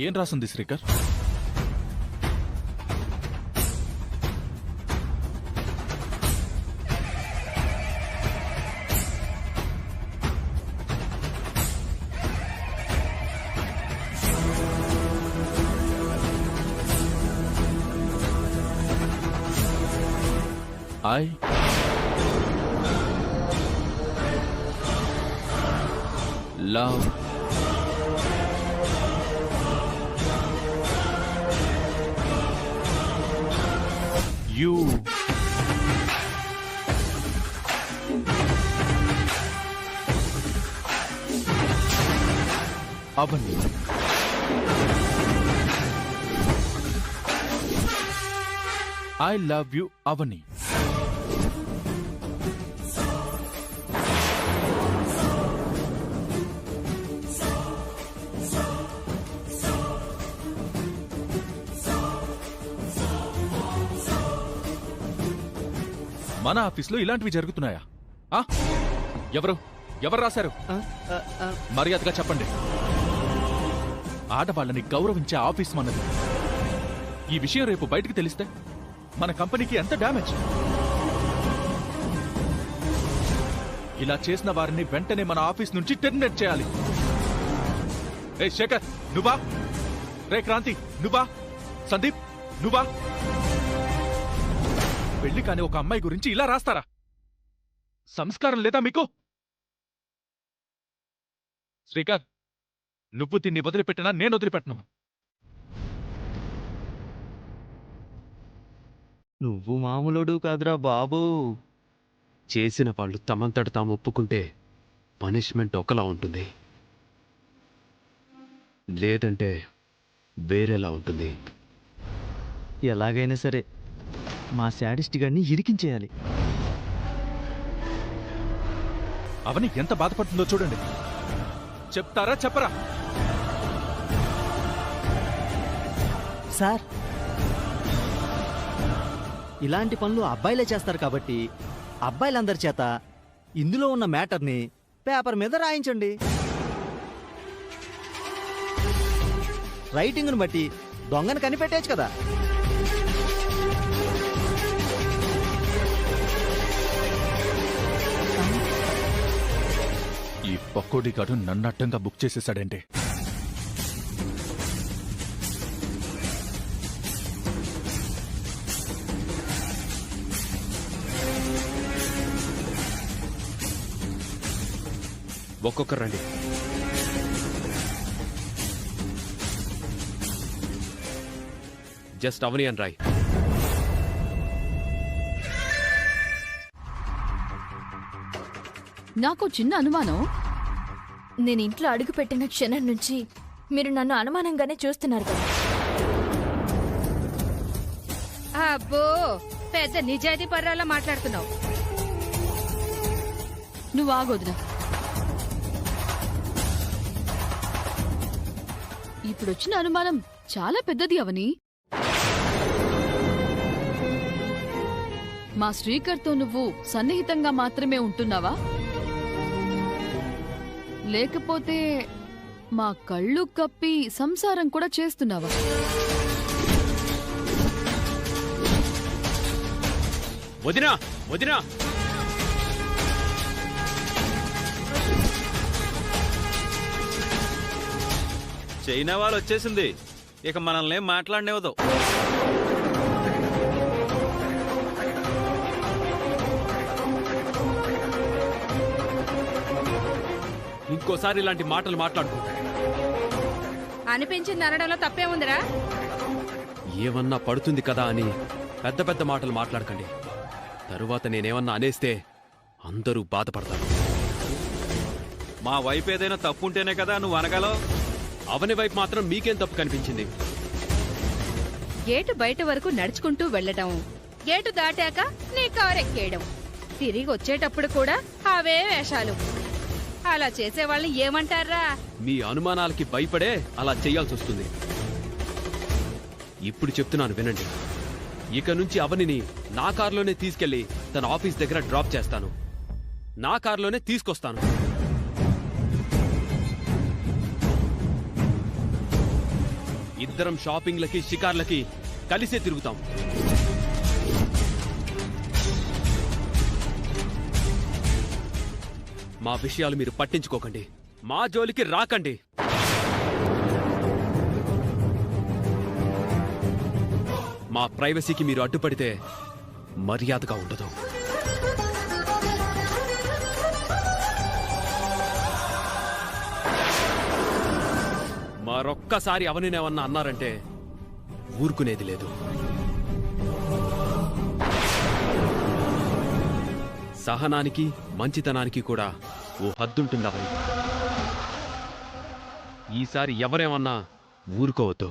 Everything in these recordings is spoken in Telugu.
ఏం రాసుంది Srikar? I love you. Avani. I love you, Avani. మన ఆఫీస్లో ఇలాంటివి జరుగుతున్నాయా? ఎవరు రాశారు? మర్యాదగా చెప్పండి. ఆడవాళ్ళని గౌరవించే ఆఫీస్ మనది. ఈ విషయం రేపు బయటికి తెలిస్తే మన కంపెనీకి ఎంత డ్యామేజ్. ఇలా చేసిన వారిని వెంటనే మన ఆఫీస్ నుంచి టెర్మినేట్ చేయాలి. రే శేఖర్ నువ్వా? రే క్రాంతి నువ్వా? సందీప్ నువ్వా? పెళ్లి కాని ఒక అమ్మాయి గురించి ఇలా రాస్తారా? సంస్కారం లేదా మీకు? శ్రీకర్, నువ్వు దీన్ని వదిలిపెట్టినా నేను వదిలిపెట్టను. నువ్వు మామూలుడు కాదురా బాబు. చేసిన వాళ్ళు తమంతట తాము ఒప్పుకుంటే పనిష్మెంట్ ఒకలా ఉంటుంది, లేదంటే వేరేలా ఉంటుంది. ఎలాగైనా సరే మా శాడిస్ట్ గారిని ఇరికించేయాలి. అవని ఎంత బాధపడుతుందో చూడండి. చెప్తారా చెప్పరా? సార్, ఇలాంటి పనులు అబ్బాయిలే చేస్తారు కాబట్టి అబ్బాయిలందరి చేత ఇందులో ఉన్న మ్యాటర్ని పేపర్ మీద రాయించండి. రైటింగ్ను బట్టి దొంగను కనిపెట్టేచ్చు కదా. ఈ పక్కోడి గాడు నన్నట్టంగా బుక్ చేసేసాడంటే ఒక్కొక్కరు రండి. జస్ట్ అవని అని రాయ్. నాకు చిన్న అనుమానం. నేను ఇంట్లో అడుగుపెట్టిన క్షణం నుంచి మీరు నన్ను అనుమానంగానే చూస్తున్నారు కదా. అబ్బో, పెద్ద నిజాయితీ పర్రాలా మాట్లాడుతున్నావు. నువ్వు ఆగొద్దునా. ఇప్పుడొచ్చిన అనుమానం చాలా పెద్దది అవని. మా శ్రీకర్తో నువ్వు సన్నిహితంగా మాత్రమే ఉంటున్నావా, లేకపోతే మా కళ్ళు కప్పి సంసారం కూడా చేస్తున్నావా? వదినా వదినా, చైనా వాళ్ళు వచ్చేసింది. ఇక మనల్ని మాట్లాడనివ్వదు. ఇంకోసారి ఇలాంటి మాటలు మాట్లాడుకో. అనిపించింది అనడంలో తప్పే ఉందిరా. ఏమన్నా పడుతుంది కదా అని పెద్ద పెద్ద మాటలు మాట్లాడకండి. తరువాత నేనేమన్నా అనేస్తే అందరూ బాధపడతారు. మా వైపు ఏదైనా తప్పు ఉంటేనే కదా నువ్వు అనగలవు. అవని వైపు మాత్రం మీకేం తప్పు కనిపించింది? గేటు బయట వరకు నడుచుకుంటూ వెళ్లటం, గేటు దాటాక నీ కారెక్కేయడం, తిరిగి వచ్చేటప్పుడు కూడా అవే వేషాలు. అలా చేసే వాళ్ళని ఏమంటారా? మీ అనుమానాలకి భయపడే అలా చేయాల్సి వస్తుంది. ఇప్పుడు చెప్తున్నాను వినండి. ఇక నుంచి అవనిని నా కారులోనే తీసుకెళ్లి తన ఆఫీస్ దగ్గర డ్రాప్ చేస్తాను. నా కారులోనే తీసుకొస్తాను. ఇద్దరం షాపింగ్లకి షికార్లకి కలిసే తిరుగుతాం. మా విషయాలు మీరు పట్టించుకోకండి, మా జోలికి రాకండి. మా ప్రైవసీకి మీరు అడ్డుపడితే మర్యాదగా ఉండదు. మరొక్కసారి అవనేమన్నా అన్నారంటే ఊరుకునేది లేదు. సహనానికి మంచితనానికి కూడా ఓ హద్దుంటుంది అవని. ఈసారి ఎవరేమన్నా ఊరుకోవద్దు.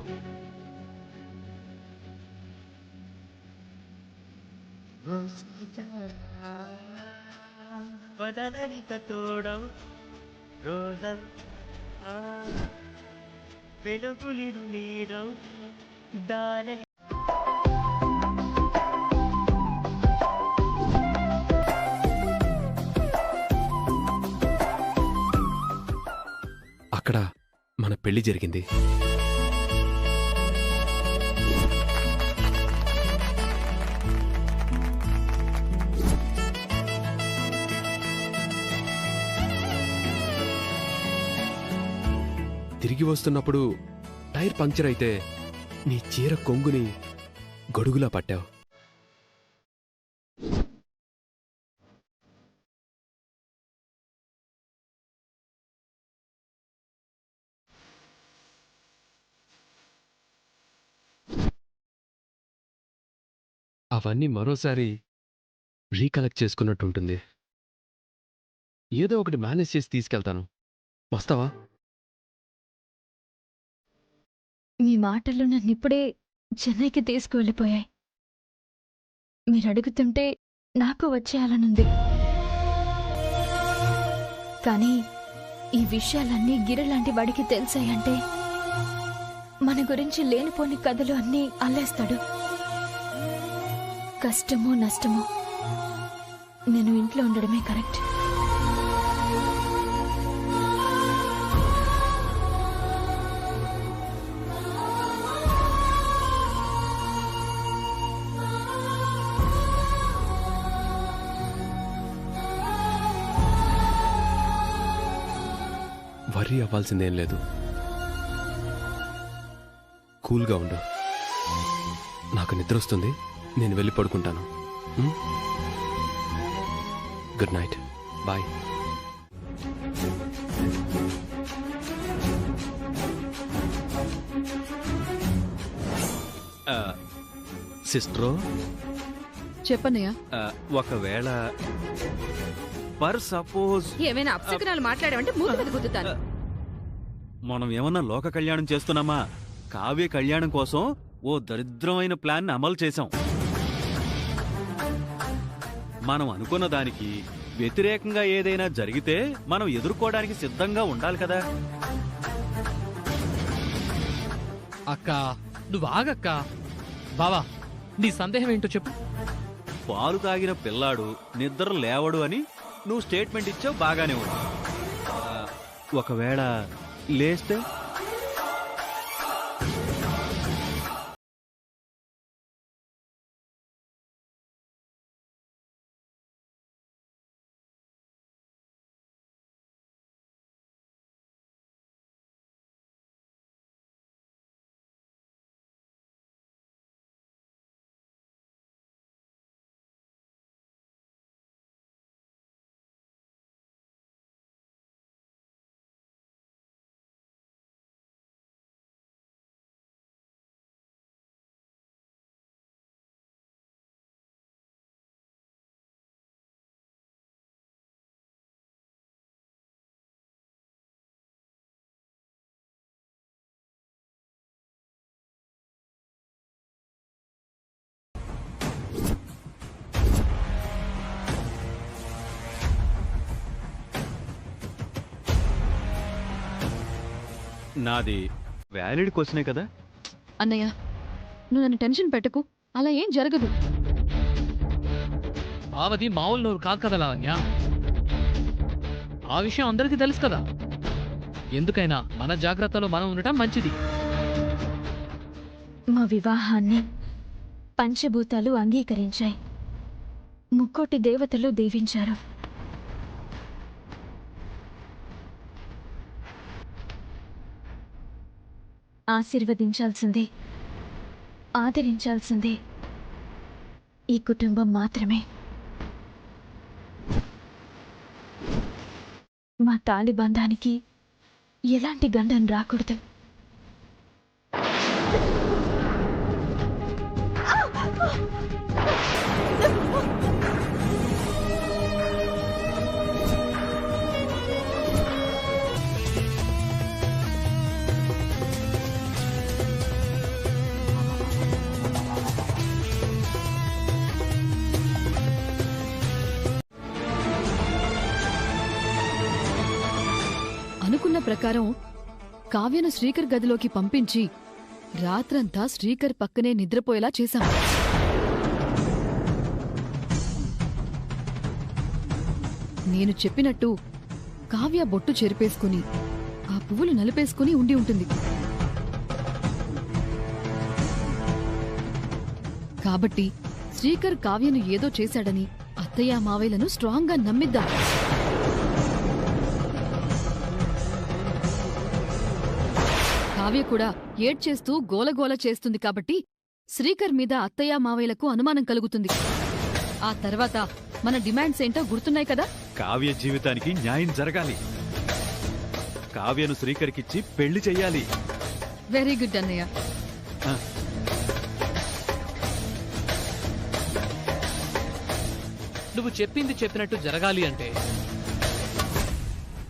అక్కడ మన పెళ్లి జరిగింది. తిరిగి వస్తున్నప్పుడు టైర్ పంక్చర్ అయితే నీ చీర కొంగుని గొడుగులా పట్టావు. అవన్నీ మరోసారి రీకలెక్ట్ చేసుకున్నట్టుంటుంది. ఏదో ఒకటి మేనేజ్ చేసి తీసుకెళ్తాను. వస్తావా? మీ మాటలు నన్ను ఇప్పుడే చెన్నైకి తీసుకువెళ్ళిపోయాయి. మీరు అడుగుతుంటే నాకు వచ్చేయాలనుంది. కానీ ఈ విషయాలన్నీ గిరిలాంటి వాడికి తెలిసాయంటే మన గురించి లేనిపోని కథలు అన్నీ అల్లేస్తాడు. కష్టమో నష్టమో నేను ఇంట్లో ఉండడమే కరెక్ట్. వర్రీ అవ్వాల్సిందేం లేదు. కూల్గా ఉండు. నాకు నిద్ర వస్తుంది, నేను వెళ్ళి పడుకుంటాను. Good night, bye. సిస్టరు, చెప్పన్నయ్య. ఒకవేళ పర్ సపోజ్ ఏమైనా అప్సకరాలు మాట్లాడావంటే మూడు మీద గుద్దుతాను. మనం ఏమన్నా లోక కళ్యాణం చేస్తున్నామా? కావ్య కళ్యాణం కోసం ఓ దరిద్రమైన ప్లాన్ అమలు చేశాం. మనం అనుకున్న దానికి వ్యతిరేకంగా ఏదైనా జరిగితే మనం ఎదుర్కోవడానికి సిద్ధంగా ఉండాలి కదా. అక్క నువ్వు ఆగక్క. బావా నీ సందేహం ఏంటో చెప్పు. పాలు తాగిన పిల్లాడు నిద్ర లేవడు అని నువ్వు స్టేట్మెంట్ ఇచ్చావు, బాగానే ఉంది. ఒకవేళ లేస్తే నాది వ్యాలిడ్ క్వశ్చనే కదా. అన్నయ్య నువ్వు నన్ను టెన్షన్ పెట్టకు, అలా ఏం జరగదు. బావది మామూలు నోరు కాదు కదా లావణ్య. ఆ విషయం అందరికీ తెలుసు కదా. ఎందుకైనా మన జాగ్రత్తలో మనం ఉండటం మంచిది. మా వివాహాన్ని పంచభూతాలు అంగీకరించాయి. ముక్కోటి దేవతలు దీవించారు. ఆశీర్వదించాల్సిందే, ఆదరించాల్సిందే ఈ కుటుంబం మాత్రమే. మా తాళి బంధానికి ఎలాంటి గండం రాకూడదు. అనుకున్న ప్రకారం కావ్యను శ్రీకర్ గదిలోకి పంపించి రాత్రంతా శ్రీకర్ పక్కనే నిద్రపోయేలా చేశాం. నేను చెప్పినట్టు కావ్య బొట్టు చెరిపేసుకుని ఆ పువ్వులు నలిపేసుకుని ఉండి ఉంటుంది. కాబట్టి శ్రీకర్ కావ్యను ఏదో చేశాడని అత్తయ్య మావయ్యలను స్ట్రాంగ్గా నమ్మిద్దాం. కావ్య కూడా ఏడ్చేస్తూ గోలగోల చేస్తుంది కాబట్టి శ్రీకర్ మీద అత్తయ్య మావయ్యలకు అనుమానం కలుగుతుంది. ఆ తర్వాత మన డిమాండ్స్ ఏంటో గుర్తున్నాయి కదా. కావ్య జీవితానికి న్యాయం జరగాలి. కావ్యను శ్రీకర్కిచ్చి పెళ్లి చెయ్యాలి. వెరీ గుడ్ అన్నయ్య. నువ్వు చెప్పింది చెప్పినట్టు జరగాలి అంటే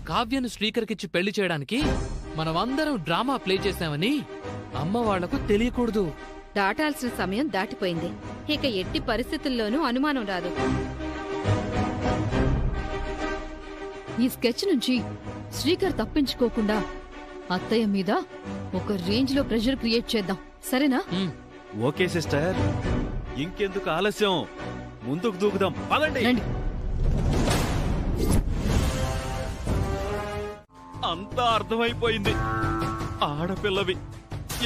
కావ్యను శ్రీకర్కిచ్చి పెళ్లి చేయడానికి మనమందరం డ్రామా ప్లే చేశామని అమ్మ వాళ్లకు తెలియకూడదు. దాటాల్సిన సమయం దాటిపోయింది. ఇక ఎట్టి పరిస్థితుల్లోనూ అనుమానం రాదు. ఈ స్కెచ్ నుంచి శ్రీకర్ తప్పించుకోకుండా అత్తయ్య మీద ఒక రేంజ్ లో ప్రెషర్ క్రియేట్ చేద్దాం, సరేనా? ఓకే సిస్టర్, ఇంకెందుకు ఆలస్యం, ముందుకు దూకుదాం, పదండి. రండి. అంతా అర్థమైపోయింది. ఆడపిల్లవి,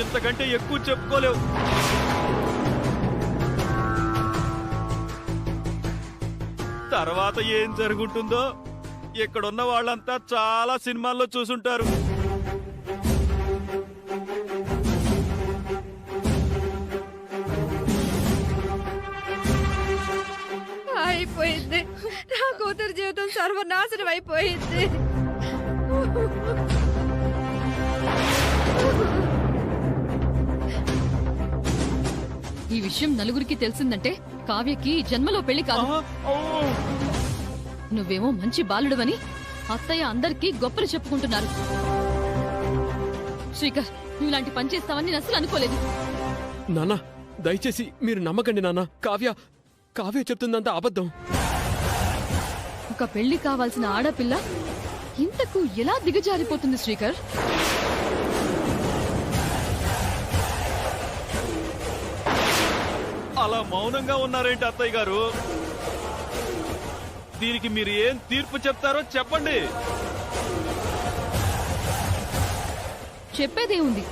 ఇంతకంటే ఎక్కువ చెప్పుకోలేవు. తర్వాత ఏం జరుగుంటుందో ఇక్కడున్న వాళ్ళంతా చాలా సినిమాల్లో చూసుంటారు. అయిపోయింది, నా కూతురు జీవితం సర్వనాశనం అయిపోయింది. ఈ విషయం నలుగురికి తెలిసిందంటే కావ్యకి జన్మలో పెళ్లి కాదు. నువ్వేమో మంచి బాలుడువని అత్తయ్య అందరికీ గొప్పలు చెప్పుకుంటున్నారు. శ్రీకర్, నువ్వు ఇలాంటి పని చేస్తావని నేను అసలు అనుకోలేదు. నాన్న, దయచేసి మీరు నమ్మకండి నాన్న. కావ్య చెప్తుందంతా అబద్ధం. ఒక పెళ్లి కావాల్సిన ఆడపిల్ల ఇంతకు ఎలా దిగజారిపోతుంది శ్రీకర్? అలా మౌనంగా ఉన్నారేంటి అత్తయ్య గారు? దీనికి మీరు ఏం తీర్పు చెప్తారో చెప్పండి. చెప్పేదే ఉంది.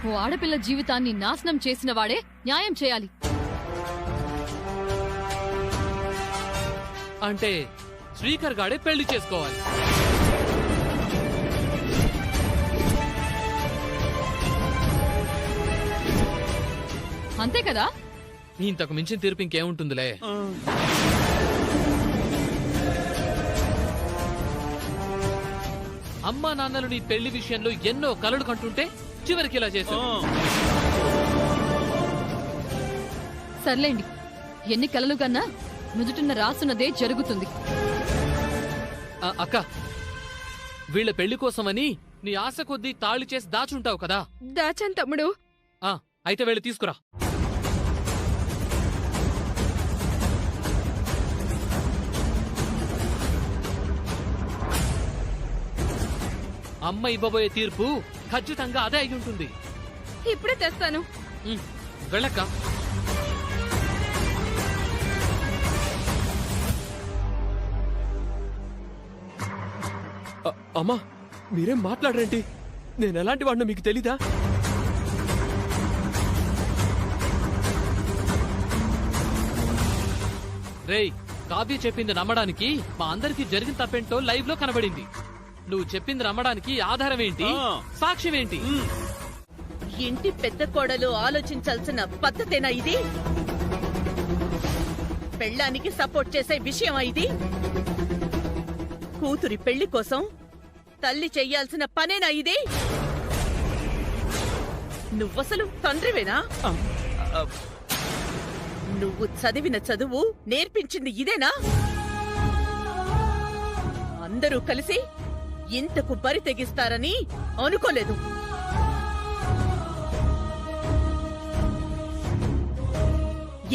ఓ ఆడపిల్ల జీవితాన్ని నాశనం చేసిన వాడే న్యాయం చేయాలి. అంటే శ్రీకర్ గాడే పెళ్లి చేసుకోవాలి. అంతే కదా? ఇంతకు మించిన తీర్పు ఇంకేముంటుందిలే. అమ్మా నాన్నలు నీ పెళ్లి విషయంలో ఎన్నో కలలు కంటుంటే చివరికి ఇలా చేశావు. సర్లేండి, ఎన్ని కలలు కన్నా నుదుటిన రాసున్నదే జరుగుతుంది. అక్క, వీళ్ళ పెళ్లి కోసమని నీ ఆశ కొద్దీ తాళి చేసి దాచుంటావు కదా. దాచాను తమ్ముడు. అయితే వెళ్ళి తీసుకురా. అమ్మ ఇవ్వబోయే తీర్పు ఖచ్చితంగా అదే అయి ఉంటుంది. ఇప్పుడే తెస్తాను. వెళ్ళక్క. అమ్మా, మీరేం మాట్లాడరేంటి? నేను ఎలాంటి వాడినో మీకు తెలీదా? రేయ్, కావ్య చెప్పింది నమ్మడానికి మా అందరికి జరిగిన తప్పేంటో లైవ్ లో కనబడింది. నువ్వు చెప్పింది నమ్మడానికి ఆధారం ఏంటి, సాక్ష్యం ఏంటి? ఇంటి పెద్ద కోడలు ఆలోచించాల్సిన పద్ధతేనా ఇది? పెళ్ళానికి సపోర్ట్ చేసే విషయమా ఇది? కూతురి పెళ్లి కోసం తల్లి చెయ్యాల్సిన పనేనా ఇది? నువ్వసలు తండ్రివేనా? నువ్వు చదివిన చదువు నేర్పించింది ఇదేనా? అందరూ కలిసి ఇంతకు బరి తెగిస్తారని అనుకోలేదు.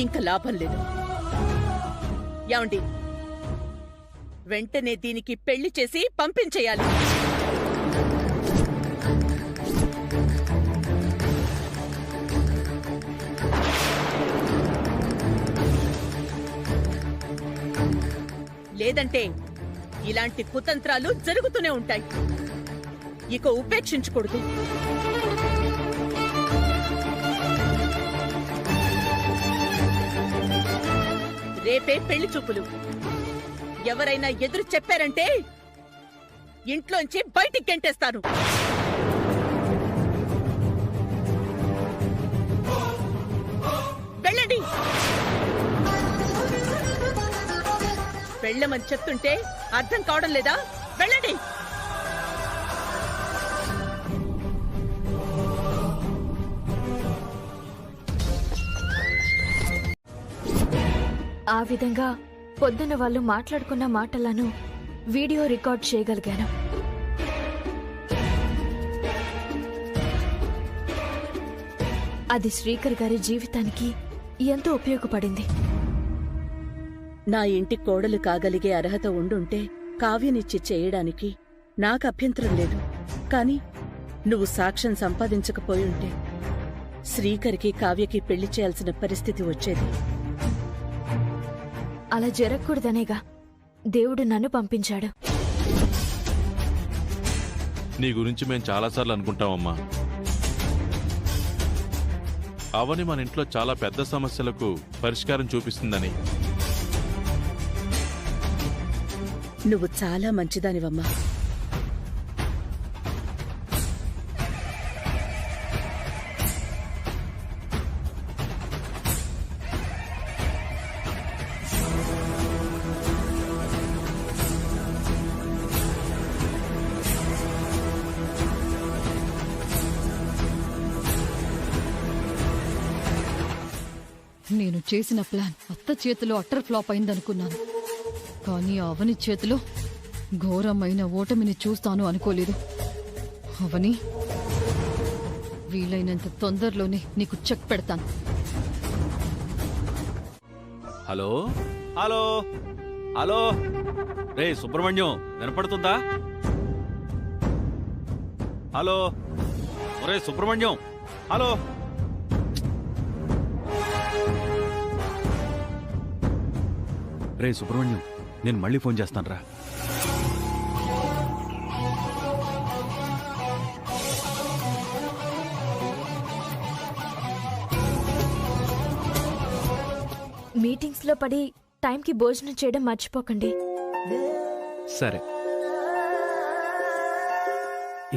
ఇంక లాభం లేదు. యాండి, వెంటనే దీనికి పెళ్లి చేసి పంపించేయాలి. లేదంటే ఇలాంటి కుతంత్రాలు జరుగుతూనే ఉంటాయి. ఇక ఉపేక్షించకూడదు. రేపే పెళ్లి చూపులు. ఎవరైనా ఎదురు చెప్పారంటే ఇంట్లోంచి బయటికి గెంటేస్తాను. వెళ్ళండి. వెళ్ళమని చెప్తుంటే అర్థం కావడం లేదా? వెళ్ళండి. ఆ విధంగా పొద్దున వాళ్ళు మాట్లాడుకున్న మాటలను వీడియో రికార్డ్ చేయగలిగాను. అది శ్రీకర్ గారి జీవితానికి ఎంతో ఉపయోగపడింది. నా ఇంటి కోడలు కాగలిగే అర్హత ఉండుంటే కావ్యనిచ్చి చేయడానికి నాకు అభ్యంతరం లేదు. కాని నువ్వు సాక్ష్యం సంపాదించకపోయుంటే శ్రీకర్కి కావ్యకి పెళ్లి చేయాల్సిన పరిస్థితి వచ్చేది. అలా జరగకూడదనేగా దేవుడు నన్ను పంపించాడు. నీ గురించి మేం చాలాసార్లు అనుకుంటామమ్మా. అవని మన ఇంట్లో చాలా పెద్ద సమస్యలకు పరిష్కారం చూపిస్తుందని. నువ్వు చాలా మంచిదానివమ్మా. నేను చేసిన ప్లాన్ అత్త చేతిలో అట్టర్ ఫ్లాప్ అయిందనుకున్నాను. కానీ అవని చేతిలో ఘోరమైన ఓటమిని చూస్తాను అనుకోలేదు. అవని, వీలైనంత తొందరలోనే నీకు చెక్ పెడతాను. హలో హలో హలో, రే సుబ్రహ్మణ్యం, వినపడుతుందా? హలో, ఒరే సుబ్రహ్మణ్యం, హలో. రే సుబ్రహ్మణ్యం, నేను మళ్ళీ ఫోన్ చేస్తాను రా. మీటింగ్స్ లో పడి టైంకి భోజనం చేయడం మర్చిపోకండి. సరే,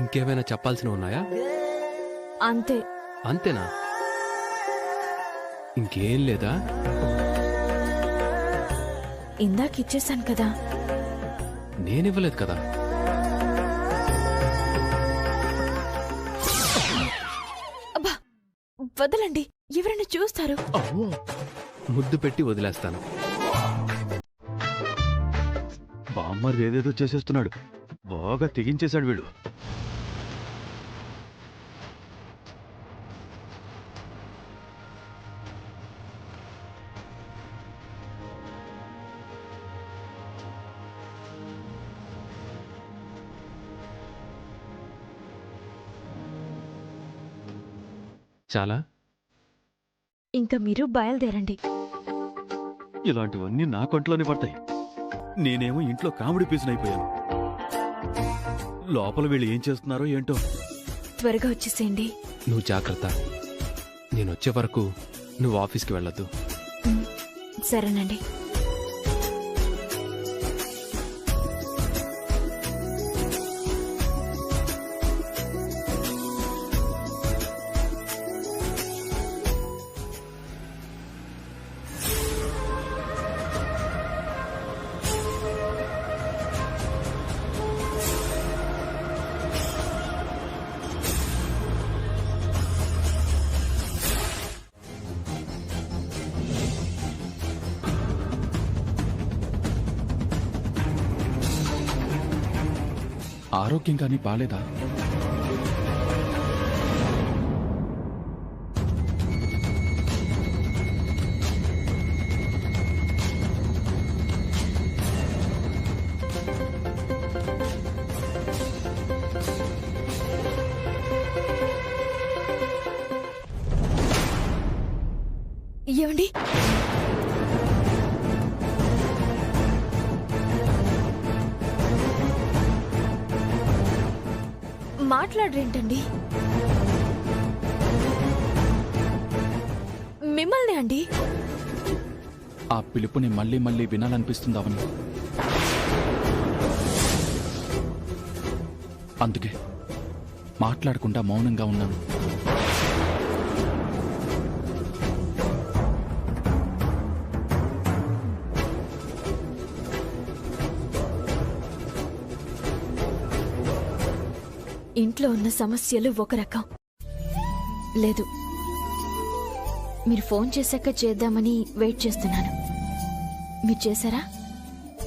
ఇంకేమైనా చెప్పాల్సినవి ఉన్నాయా? అంతే. అంతేనా? ఇంకేం లేదా? ఇందాక ఇచ్చేశాను కదా. నేనివ్వలేదు కదా. అబ్బా, వదలండి, ఎవరైనా చూస్తారు. ముద్దు పెట్టి వదిలేస్తాను. బామ్మర్ ఏదేదో చేసేస్తున్నాడు. బాగా తెగించేశాడు వీడు. చాలా. ఇంకా మీరు బయలుదేరండి. ఇలాంటివన్నీ నా కొంట్లోనే పడతాయి. నేనేమో ఇంట్లో కామెడీ పీసునైపోయాను. లోపల వీళ్ళు ఏం చేస్తున్నారో ఏంటో. త్వరగా వచ్చేసేయండి. నువ్వు జాగ్రత్త. నేనొచ్చే వరకు నువ్వు ఆఫీస్కి వెళ్ళొద్దు. సరేనండి. ఆరోగ్యం కానీ బాలేదా? ఏమండి? మాట్లాడరేంటండి? మిమ్మల్ని అండి. ఆ పిలుపుని మళ్ళీ మళ్ళీ వినాలనిపిస్తుంది అవని. అందుకే మాట్లాడకుండా మౌనంగా ఉన్నాను. ఇంట్లో ఉన్న సమస్యలు ఒక రకం. లేదు, మీరు ఫోన్ చేశాక చేద్దామని వెయిట్ చేస్తున్నాను. మీరు చేశారా?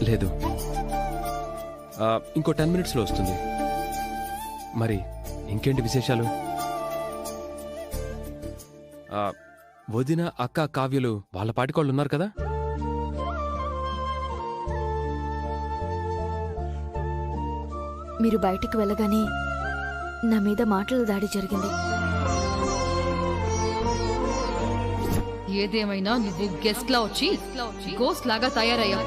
లేదు, ఇంకో 10 minutesలో వస్తుంది. మరి ఇంకేంటి విశేషాలు? వదిన, అక్క, కావ్యలు వాళ్ళ పాటికోళ్ళు ఉన్నారు కదా? మీరు బయటికి వెళ్ళగానే నా మీద మాటల దాడి జరిగింది. ఏదేమైనా నువ్వు గెస్ట్ లా వచ్చి గోస్ట్ లాగా తయారయ్యా.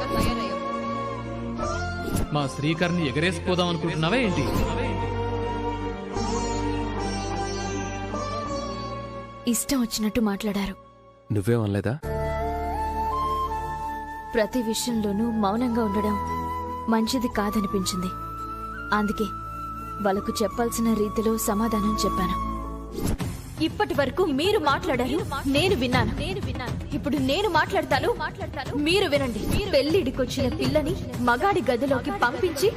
మా శ్రీకర్ని ఎగరేసిపోదాం అనుకుంటున్నావా ఏంటి? ఇష్టం వచ్చినట్టు మాట్లాడారు. నువ్వేమనలేదా? ప్రతి విషయంలోనూ మౌనంగా ఉండడం మంచిది కాదనిపించింది. అందుకే వాళ్ళకు చెప్పాల్సిన రీతిలో సమాధానం చెప్పాను. ఇప్పటి వరకు మీరు మాట్లాడారు, నేను విన్నాను. ఇప్పుడు నేను మాట్లాడతాను, మీరు వినండి. పెళ్లిడికొచ్చిన పిల్లని మగాడి గదిలోకి పంపించి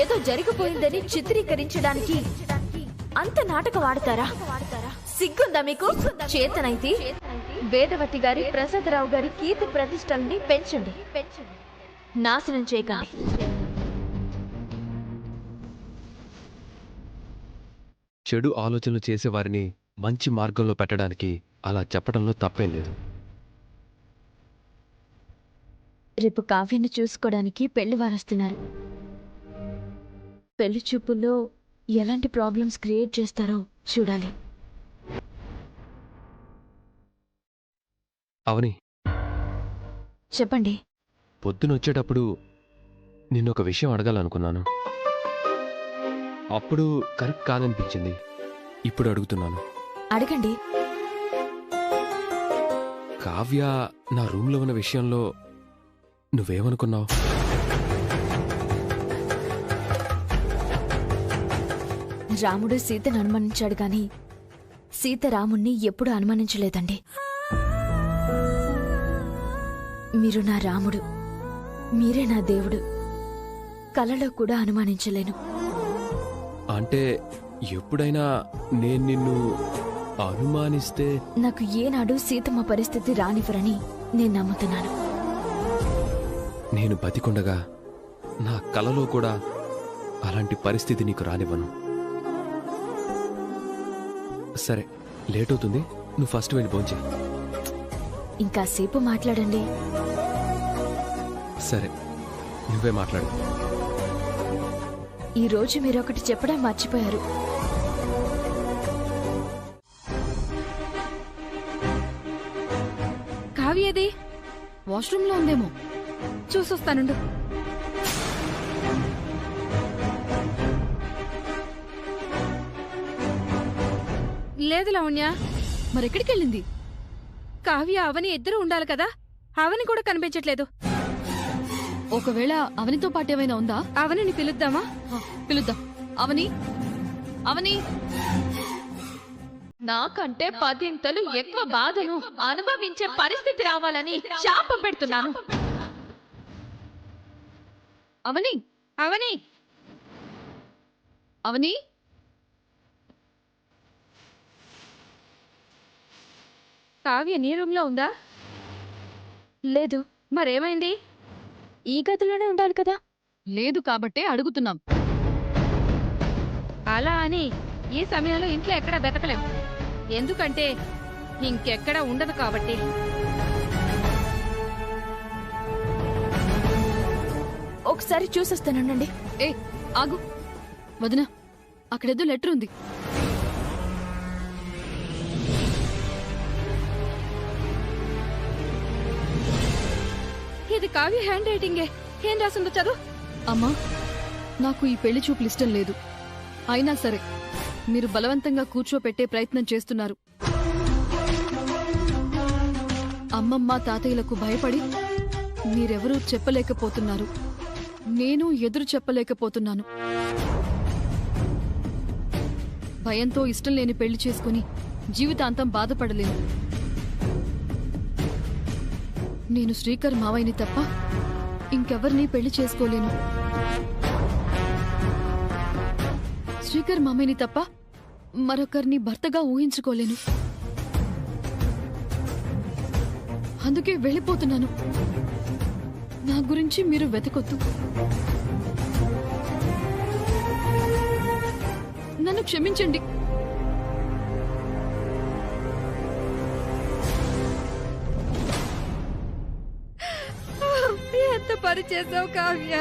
ఏదో జరిగిపోయిందని చిత్రీకరించడానికి అంత నాటకం ఆడతారా? సిగ్గుందా మీకు? చేతనైతే వేదవతి గారి, ప్రసాదరావు గారి కీర్తి ప్రతిష్టల్ని పెంచండి, నాశనం చేయకండి. చెడు ఆలోచనలు చేసేవారిని మంచి మార్గంలో పెట్టడానికి అలా చెప్పడంలో తప్పేం లేదు. రేపు కావ్యను చూసుకోవడానికి పెళ్లి వారొస్తున్నారు. పెళ్లి చూపుల్లో ఎలాంటి ప్రాబ్లమ్స్ క్రియేట్ చేస్తారో చూడాలి. అవని, చెప్పండి. పొద్దునొచ్చేటప్పుడు నిన్నొక విషయం అడగాలనుకున్నాను. అప్పుడు కరెక్ట్ కాదనిపించింది. ఇప్పుడు అడుగుతున్నాను. అడగండి. కావ్య నా రూమ్లో ఉన్న విషయంలో నువ్వేమనుకున్నావు? రాముడు సీతను అనుమానించాడు గాని సీత రాముణ్ణి ఎప్పుడూ అనుమానించలేదండి. మీరు నా రాముడు, మీరే నా దేవుడు. కలలో కూడా అనుమానించలేను. అంటే ఎప్పుడైనా నేను నిన్ను అనుమానిస్తే నాకు ఏనాడు సీతమ్మ పరిస్థితి రానివ్వరని నేను నమ్ముతున్నాను. నేను బతికుండగా నా కలలో కూడా అలాంటి పరిస్థితి నీకు రానివ్వను. సరే, లేట్ అవుతుంది, నువ్వు ఫస్ట్ వెళ్ళి భోంచేయి. ఇంకాసేపు మాట్లాడండి. సరే, నువ్వే మాట్లాడు. ఈ రోజు మీరొకటి చెప్పడం మర్చిపోయారు. కావ్యది వాష్రూమ్లో ఉందేమో, చూసొస్తానుండు. లేదు లావణ్య. మరెక్కడికెళ్ళింది? కావ్య, అవని ఇద్దరు ఉండాలి కదా, అవని కూడా కనిపించట్లేదు. ఒకవేళ అవనితో పాటు ఏమైనా ఉందా? అవనిని పిలుద్దామా? పిలుద్దాం. అవని, అవని. నాకంటే 10 ఎక్కువ బాధను అనుభవించే పరిస్థితి రావాలని శాపం పెడుతున్నాను. అవని, అవని, అవని. కావ్య నీ రూమ్ లో ఉందా? లేదు. మరేమైంది? ఈ గదిలోనే ఉండాలి కదా. లేదు కాబట్టే అడుగుతున్నాం. అలా అని ఈ సమయంలో ఇంట్లో ఎక్కడా బతకలేం. ఎందుకంటే ఇంకెక్కడా ఉండదు కాబట్టి. ఒకసారి చూసొస్తానండి. ఏ ఆగు వదినా, అక్కడేదో లెటర్ ఉంది. ఇది కావ్య హ్యాండ్ రైటింగే. ఏం రాసిందో చదువు. అమ్మా, నాకు ఈ పెళ్లి చూపులు ఇష్టం లేదు. అయినా సరే మీరు బలవంతంగా కూర్చోపెట్టే ప్రయత్నం చేస్తున్నారు. అమ్మమ్మ తాతయ్యలకు భయపడి మీరెవరూ చెప్పలేకపోతున్నారు. నేను ఎదురు చెప్పలేకపోతున్నాను. భయంతో ఇష్టం లేని పెళ్లి చేసుకుని జీవితాంతం బాధపడలేను. నేను శ్రీకర్ మావయ్యని తప్ప ఇంకెవరినీ పెళ్లి చేసుకోలేను. శ్రీకర్ మామయ్యని తప్ప మరొకరిని భర్తగా ఊహించుకోలేను. అందుకే వెళ్ళిపోతున్నాను. నా గురించి మీరు వెతకొద్దు. నన్ను క్షమించండి. ఎంత పని చేసావు కావ్య.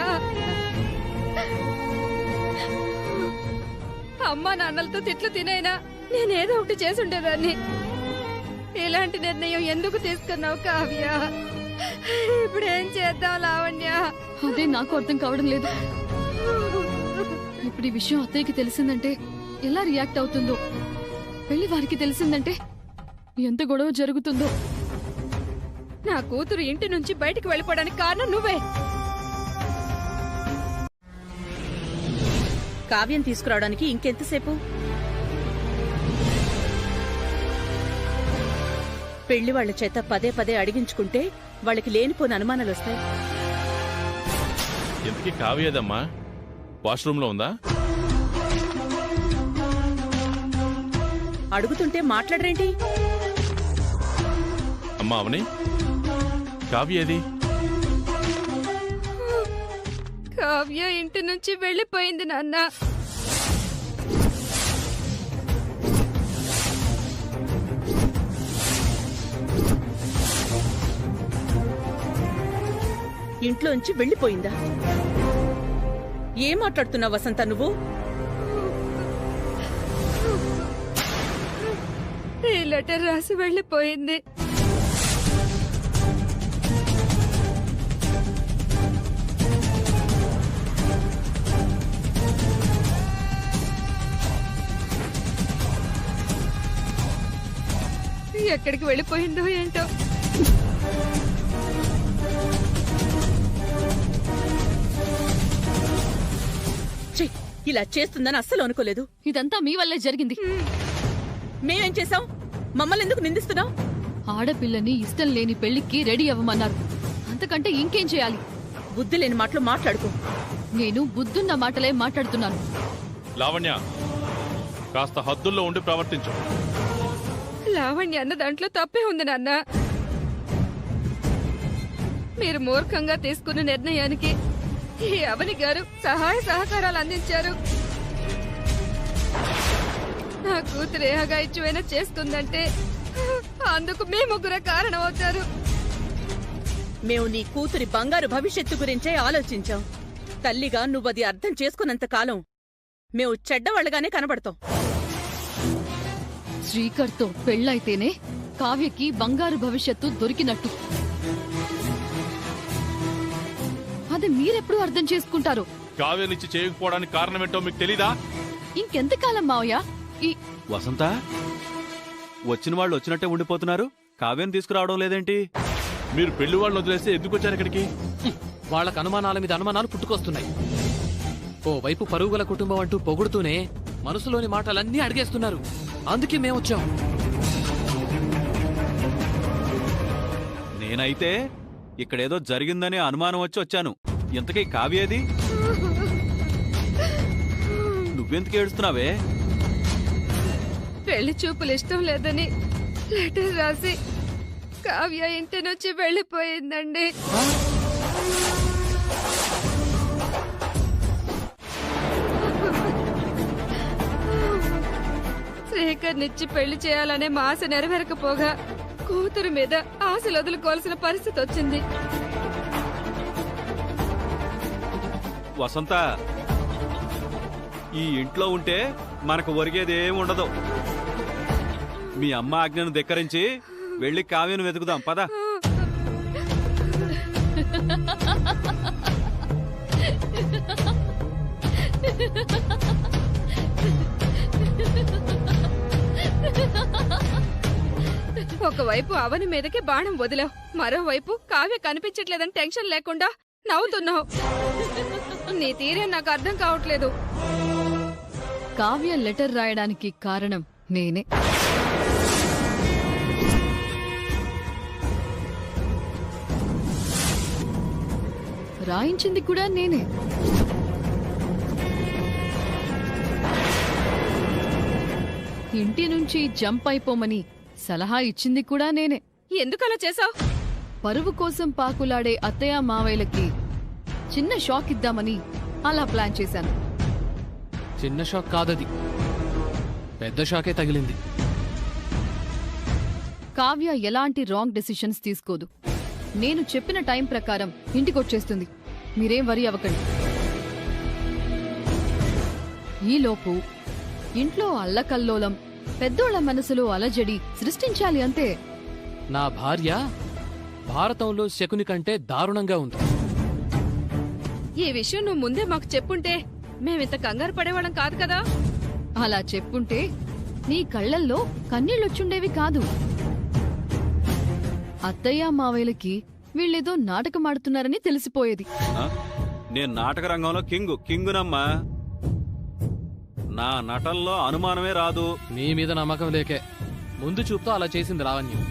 అమ్మా నాన్నలతో తిట్లు తినైనా నేనేదో ఒకటి చేసి ఉండేదాన్ని. ఇలాంటి నిర్ణయం ఎందుకు తీసుకున్నావు కావ్య? ఇప్పుడేం చేద్దాం లావణ్య? అదే నాకు అర్థం కావడం లేదు. ఇప్పుడు ఈ విషయం అత్తయ్యకి తెలిసిందంటే ఎలా రియాక్ట్ అవుతుందో, పెళ్లి వారికి తెలిసిందంటే ఎంత గొడవ జరుగుతుందో. నా కూతురు ఇంటి నుంచి బయటికి వెళ్ళిపోవడానికి కారణం నువ్వే. కావ్యం తీసుకురావడానికి ఇంకెంతసేపు? పెళ్లి వాళ్ల చేత పదే పదే అడిగించుకుంటే వాళ్ళకి లేనిపోని అనుమానాలు వస్తాయి. ఎందుకీ కావ్యదమ్మా? వాష్రూమ్ లో ఉందా? అడుగుతుంటే మాట్లాడరేంటి? అమ్మా అవని, కావ్యేది? కావ్య ఇంటి నుంచి వెళ్ళిపోయింది నాన్న. ఇంట్లోంచి వెళ్ళిపోయిందా? ఏం మాట్లాడుతున్నావు వసంత నువ్వు? ఈ లెటర్ రాసి వెళ్ళిపోయింది. ఎక్కడికి వెళ్ళిపోయిందో ఏంటో. ఇలా చేస్తుందని అస్సలు అనుకోలేదు. ఇదంతా మీ వల్లే జరిగింది. మేమేం చేశాం? మమ్మల్ని ఎందుకు నిందిస్తున్నావు? ఆడపిల్లని ఇష్టం లేని పెళ్లికి రెడీ అవ్వమన్నారు. అంతకంటే ఇంకేం చేయాలి? బుద్ధి లేని మాటలు మాట్లాడుకో. నేను బుద్ధున్న మాటలే మాట్లాడుతున్నాను. లావణ్య, కాస్త హద్దుల్లో ఉండి ప్రవర్తించు. లావణ్య అన్న దాంట్లో తప్పే ఉంది నాన్న. మీరు మూర్ఖంగా తీసుకున్న నిర్ణయానికి ఈ అవని గారు సహాయ సహకారాలు అందించారు. నా కూతురు ఏ అఘాయిత్యమైనా చేస్తుందంటే అందుకు మీ ముగ్గురే కారణం అవుతారు. మేము నీ కూతురి బంగారు భవిష్యత్తు గురించే ఆలోచించాం. తల్లిగా నువ్వది అర్థం చేసుకున్నంత కాలం మేము చెడ్డవాళ్లుగానే కనబడతాం. శ్రీకర్తో పెళ్ళైతేనే కావ్యకి బంగారు భవిష్యత్తు దొరికినట్టు. అది మీరెప్పుడు అర్థం చేసుకుంటారు? కావ్యనిచ్చి చేయకపోవడానికి కారణమేంటో మీకు తెలీదా? ఇంకెంతకాలం మావయ్య ఈ వసంత, వచ్చిన వాళ్ళు వచ్చినట్టే ఉండిపోతున్నారు. కావ్యం తీసుకురావడం లేదేంటి? మీరు పెళ్లి వాళ్ళని వదిలేస్తే ఎందుకు వచ్చారు ఇక్కడికి? వాళ్ళకు అనుమానాల మీద అనుమానాలు పుట్టుకొస్తున్నాయి. ఓవైపు పరుగుల కుటుంబం అంటూ పొగుడుతూనే మనసులోని మాటలన్నీ అడిగేస్తున్నారు. అందుకే మేమొచ్చాం. నేనైతే ఇక్కడేదో జరిగిందనే అనుమానం వచ్చి వచ్చాను. ఇంతకీ కావ్యేది? నువ్వెందుకు ఏడుస్తున్నావే? పెళ్లి చూపులు ఇష్టం లేదని లెటర్ రాసి కావ్య ఇంటి నుంచి వెళ్ళిపోయిందండి. శేఖర్నిచ్చి పెళ్లి చేయాలనే మా ఆశ నెరవేరకపోగా కూతురు మీద ఆశలు వదులుకోవాల్సిన పరిస్థితి వచ్చింది. వసంత, ఈ ఇంట్లో ఉంటే మనకు ఒరిగేది ఏముండదు. మీ అమ్మ ఆజ్ఞను ధిక్కరించి వెళ్ళి కావ్యను వెతుకుదాం పద. ఒకవైపు అవని మీదకి బాణం వదిలావు, మరోవైపు కావ్య కనిపించట్లేదని టెన్షన్ లేకుండా నవ్వుతున్నావు. నీ తీరే నాకు అర్థం కావట్లేదు. కావ్య లెటర్ రాయడానికి కారణం నేనే. రాయించింది కూడా నేనే. ఇంటి నుంచి జంప్ అయిపోమని సలహా ఇచ్చింది కూడా నేనే. ఎందుకలా చేశావు? పరువు కోసం పాకులాడే అత్తయ్య మావయ్యలకి చిన్న షాక్ ఇద్దామని అలా ప్లాన్ చేశాను. చిన్న షాక్ కాదది, పెద్ద షాకే తగిలింది. కావ్య ఎలాంటి రాంగ్ డెసిషన్స్ తీసుకోదు. నేను చెప్పిన టైం ప్రకారం ఇంటికొచ్చేస్తుంది. మీరేం వరి అవ్వకండి. ఈలోపు ఇంట్లో అల్లకల్లోలం, పెద్దోళ్ల మనసులో అలజడి సృష్టించాలి అంతే. నా భార్య భారతంలో శకుని కంటే దారుణంగా ఉంది. ఈ విషయం నువ్వు ముందే మాకు చెప్పుంటే మేమింత కంగారు పడేవాళ్ళం కాదు కదా. అలా చెప్పుంటే నీ కళ్లల్లో కన్నీళ్లొచ్చుండేవి కాదు. అత్తయ్య మావయ్యలకి వీళ్ళేదో నాటకమాడుతున్నారని తెలిసిపోయేది. నేను నాటక రంగంలో కింగునమ్మా. నా నటనలో అనుమానమే రాదు. నీ మీద నమ్మకం లేకే ముందు చూపుతో అలా చేసింది లావణ్యం.